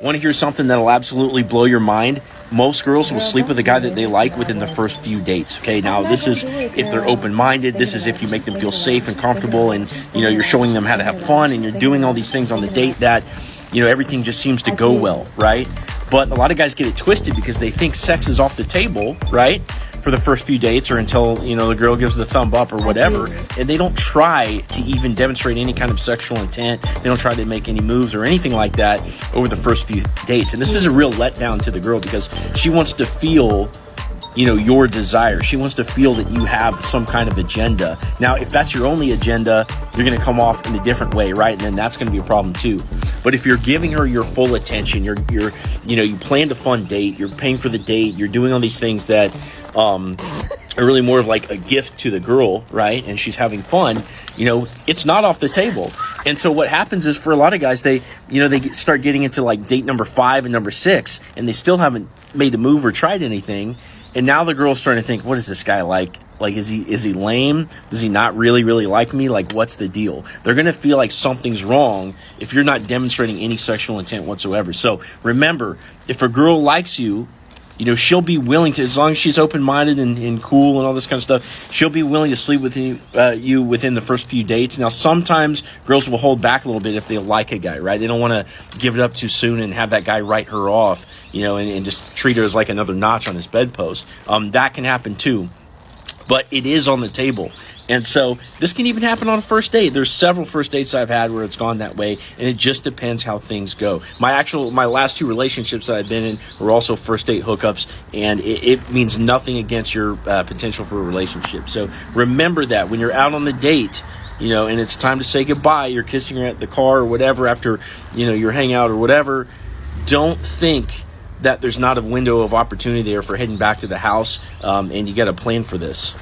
Want to hear something that'll absolutely blow your mind? Most girls will sleep with a guy that they like within the first few dates. Okay, now this is if they're open-minded. This is if you make them feel safe and comfortable, and you're showing them how to have fun, and you're doing all these things on the date that everything just seems to go well, right? But a lot of guys get it twisted because they think sex is off the table, right, for the first few dates or until the girl gives the thumb up or whatever, and they don't try to even demonstrate any kind of sexual intent. They don't try to make any moves or anything like that over the first few dates. And this is a real letdown to the girl because she wants to feel your desire. She wants to feel that you have some kind of agenda. Now, if that's your only agenda, you're going to come off in a different way, right? And then that's going to be a problem too. But if you're giving her your full attention, you planned a fun date, you're paying for the date, you're doing all these things that are really more of like a gift to the girl, right? And she's having fun, it's not off the table. And so what happens is for a lot of guys, they start getting into like date number 5 and number 6, and they still haven't made a move or tried anything. And now the girl's starting to think, what is this guy like? Like, is he lame? Does he not really like me? Like, what's the deal? They're going to feel like something's wrong if you're not demonstrating any sexual intent whatsoever. So remember, if a girl likes you, she'll be willing to, as long as she's open-minded and cool and all this kind of stuff, she'll be willing to sleep with you within the first few dates. Now, sometimes girls will hold back a little bit if they like a guy, right? They don't want to give it up too soon and have that guy write her off, and just treat her as like another notch on his bedpost. That can happen too. But it is on the table. And so this can even happen on a first date. There's several first dates I've had where it's gone that way, and it just depends how things go. My last 2 relationships that I've been in were also first date hookups, and it means nothing against your potential for a relationship. So remember that when you're out on the date, and it's time to say goodbye, you're kissing her at the car or whatever after, your hangout or whatever, don't think that there's not a window of opportunity there for heading back to the house, and you got to plan for this.